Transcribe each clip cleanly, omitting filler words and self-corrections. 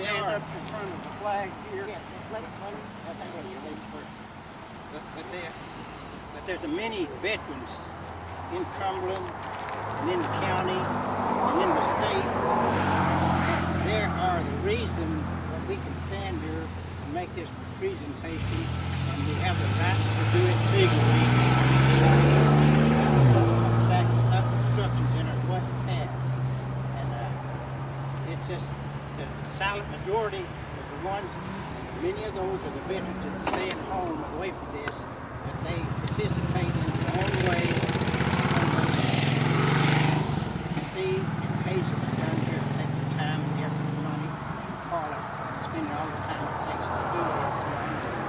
stand up in front of the flag here. Yeah, let's first. But there's a many veterans in Cumberland and in the county and in the state. There are the reason that we can stand here and make this presentation, and we have the rights to do it legally. Obstructions in our what path, and it's just the silent majority of the ones. Many of those are the veterans that stay at home away from this, but they participate in their own way. Steve and Hazel are down here to take the time and effort and money. Carla spending all the time it takes to do this.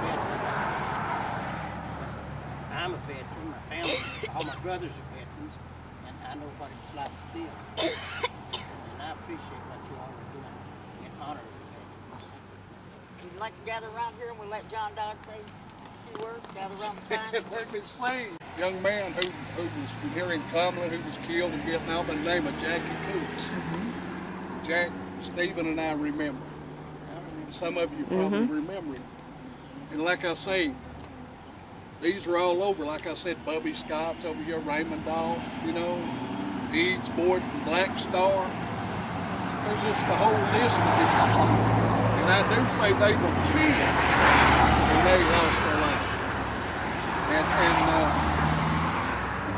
Veterans. I'm a veteran. My family, all my brothers are veterans, and I know what it's like to live. And I appreciate what you all are doing in honor of the veterans. We'd like to gather around here and we'll let John Dodd say a few words, gather around the sign. Let me say, young man who was from here in Cumberland, who was killed in Vietnam by the name of Jackie Coots. Jack, Stephen, and I remember. Some of you probably remember him. And like I say, these are all over. Like I said, Bubby Scott's over here, Raymond Dawes, you know, Eads Boyd from Black Star. There's just a whole list of different people. And I do say they were killed when they lost their life.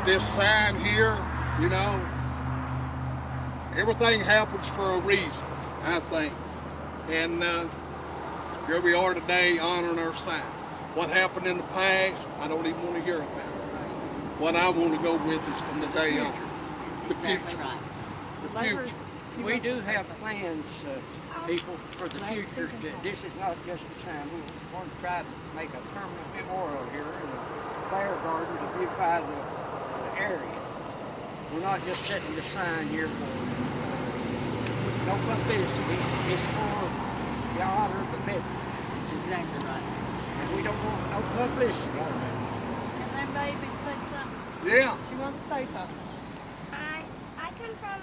And this sign here, you know, everything happens for a reason, I think. And here we are today honoring our sign. What happened in the past, I don't even want to hear about it. What I want to go with is from the day on. The future. The future. We do have plans, people, for the future. This is not just a sign. We want to try to make a permanent memorial here in the Fair Garden to beautify the area. We're not just setting the sign here for no publicity. It's for the honor of the veterans. That's exactly right. And we don't want no publicity on it. Can that baby say something? Yeah. She wants to say something. I come from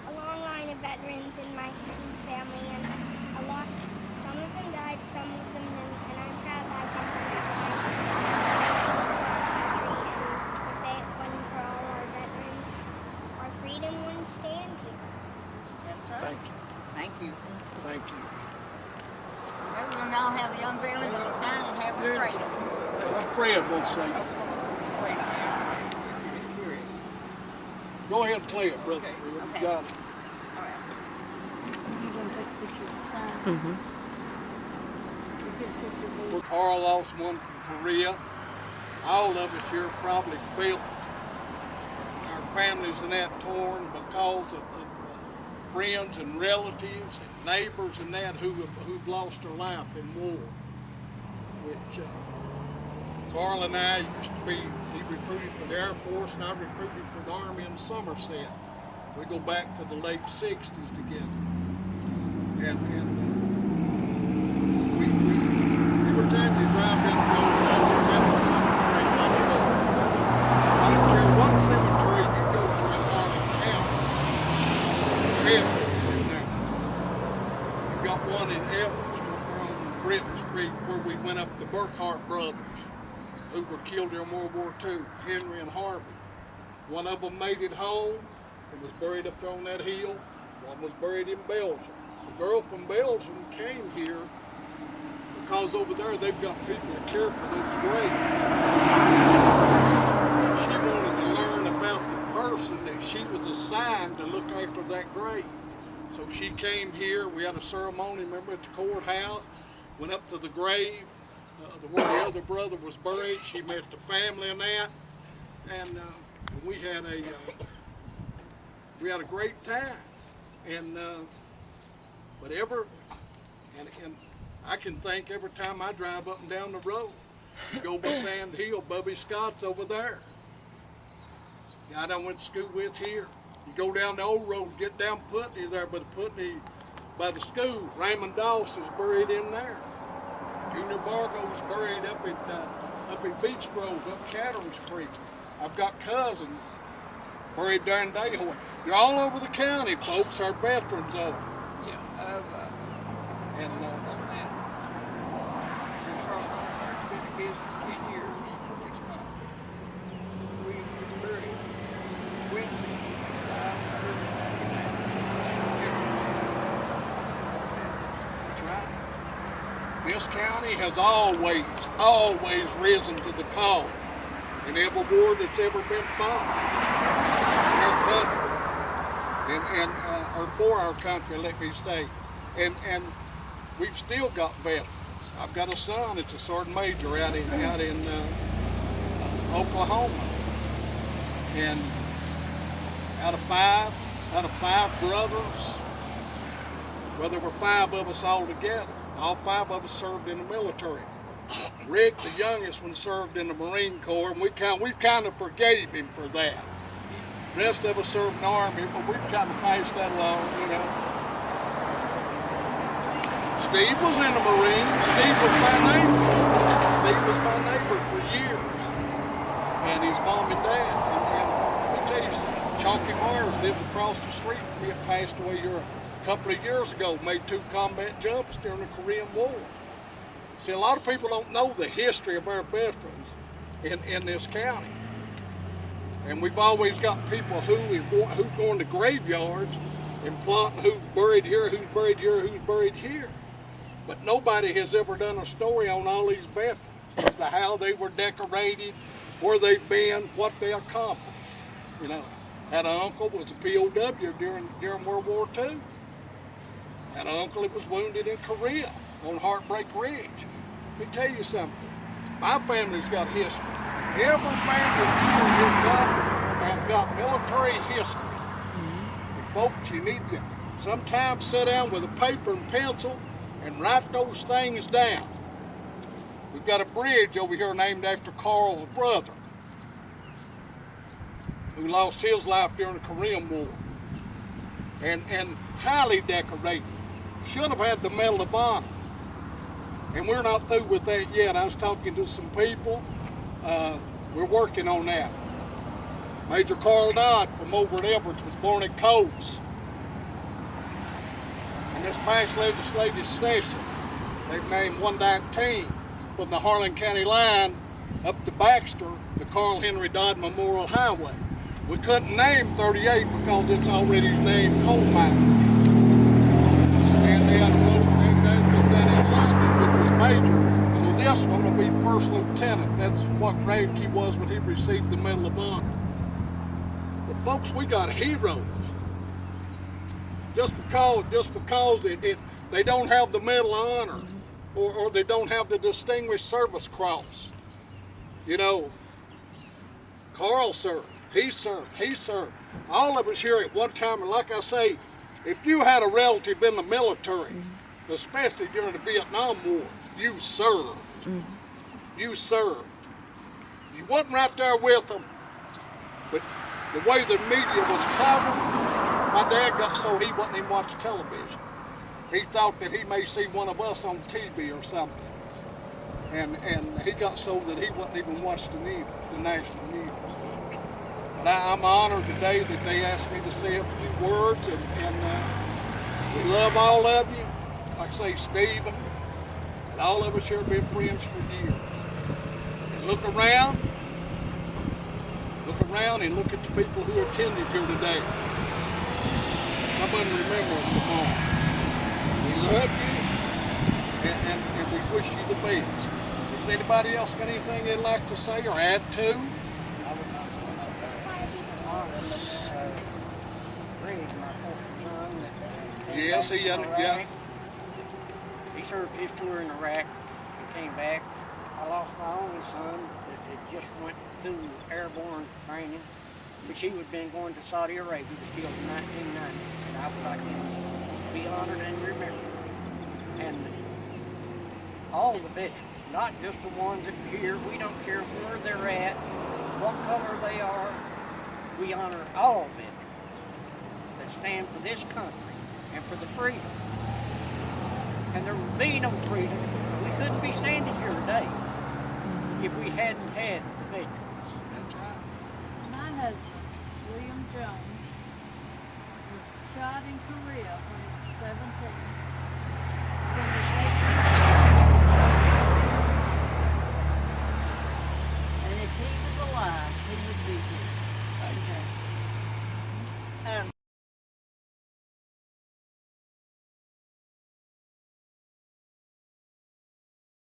a long line of veterans in my family, and some of them died, some of them didn't, and I'm proud that I come from that line. If it wasn't for all our veterans, our freedom wouldn't stand here. That's right. Thank you. Thank you. Thank you. Well, we'll now have the unveiling of the sign and have the freedom. Fred will say something. Go ahead and play it, Brother Fred. You got it. You going to take a picture of the sign? Carl lost one from Korea. All of us here probably felt our families and that torn because of friends and relatives and neighbors and that who've lost their life in war. Which Carl and I used to be, he recruited for the Air Force and I recruited for the Army in Somerset. We go back to the late 60s together. And we every time you drive down the road, I've been in a cemetery, I don't care what cemetery you go to in Harlan County, veterans in there. We've got one in Evans, on Britton's Creek, where we went up the Burkhart brothers, who were killed in World War II, Henry and Harvey. One of them made it home and was buried up there on that hill. One was buried in Belgium. The girl from Belgium came here because over there they've got people to care for those graves. She wanted to learn about the person that she was assigned to look after that grave. So she came here, we had a ceremony, remember, at the courthouse, went up to the grave, where the other brother was buried. She met the family and that, and we had a great time. And and I can think every time I drive up and down the road, you go by Sand Hill, Bubby Scott's over there. Guy I went to school with here. You go down the old road, get down Putney there, by the Putney, by the school. Raymond Dawes is buried in there. Junior Bargo was buried up in Beach Grove, up Catter's Creek. I've got cousins buried there in Dayhoy. They're all over the county, folks. Our veterans are. Yeah. And I've been in business 10 years next month. We buried Wednesday. that's right. This county has always risen to the call in every war that's ever been fought in our country, or for our country, let me say. And we've still got veterans. I've got a son that's a sergeant major out in Oklahoma, and out of five brothers, well, there were 5 of us all together. All 5 of us served in the military. Rick, the youngest one, served in the Marine Corps, and we've kind of forgave him for that. The rest of us served in the Army, but we've kind of passed that along, you know. Steve was in the Marines. Steve was my neighbor. Steve was my neighbor for years, and his mom and dad. And let me tell you something. Chalky Myers lived across the street from me and passed away here a couple of years ago. Made 2 combat jumps during the Korean War. See, a lot of people don't know the history of our veterans in this county. And we've always got people who's going to graveyards and plotting who's buried here, who's buried here, who's buried here. But nobody has ever done a story on all these veterans as to how they were decorated, where they've been, what they accomplished. You know, had an uncle was a POW during World War II. Had an uncle that was wounded in Korea on Heartbreak Ridge. Let me tell you something. My family's got history. Every family has got military history. And folks, you need to sometimes sit down with a paper and pencil and write those things down. We've got a bridge over here named after Carl's brother, who lost his life during the Korean War. And highly decorated. Should have had the Medal of Honor. And we're not through with that yet. I was talking to some people. We're working on that. Major Carl Dodd from over at Everett was born at Coates. In this past legislative session, they've named 119 from the Harlan County line up to Baxter, the Carl Henry Dodd Memorial Highway. We couldn't name 38 because it's already named coal mine. And they had a road that in London, which was major. So this one will be first lieutenant. That's what rank he was when he received the Medal of Honor. But folks, we got heroes. Just because they don't have the Medal of Honor or they don't have the Distinguished Service Cross. You know, Carl served. He served. All of us here at one time, and like I say, if you had a relative in the military, especially during the Vietnam War, you served. You served. You wasn't right there with them, but the way the media was covered, my dad got so he wouldn't even watch television. He thought that he may see one of us on TV or something. And he got so that he wouldn't even watch the news, the national news. But I'm honored today that they asked me to say a few words, and we love all of you. Like I say, Stephen, and all of us here have been friends for years. Look around and look at the people who attended here today. Some of them remember them tomorrow. We love you, and we wish you the best. If anybody else got anything they'd like to say or add to? Yes, he had yeah. He served his tour in Iraq and came back. I lost my only son that just went through airborne training, which he had been going to Saudi Arabia. He was killed in 1990, and I would like him to be honored and remembered. And all the veterans, not just the ones that are here. We don't care where they're at, what color they are. We honor all veterans that stand for this country and for the freedom. And there would be no freedom. We couldn't be standing here today if we hadn't had the veterans. That's right. My husband, William Jones, was shot in Korea when he was 17.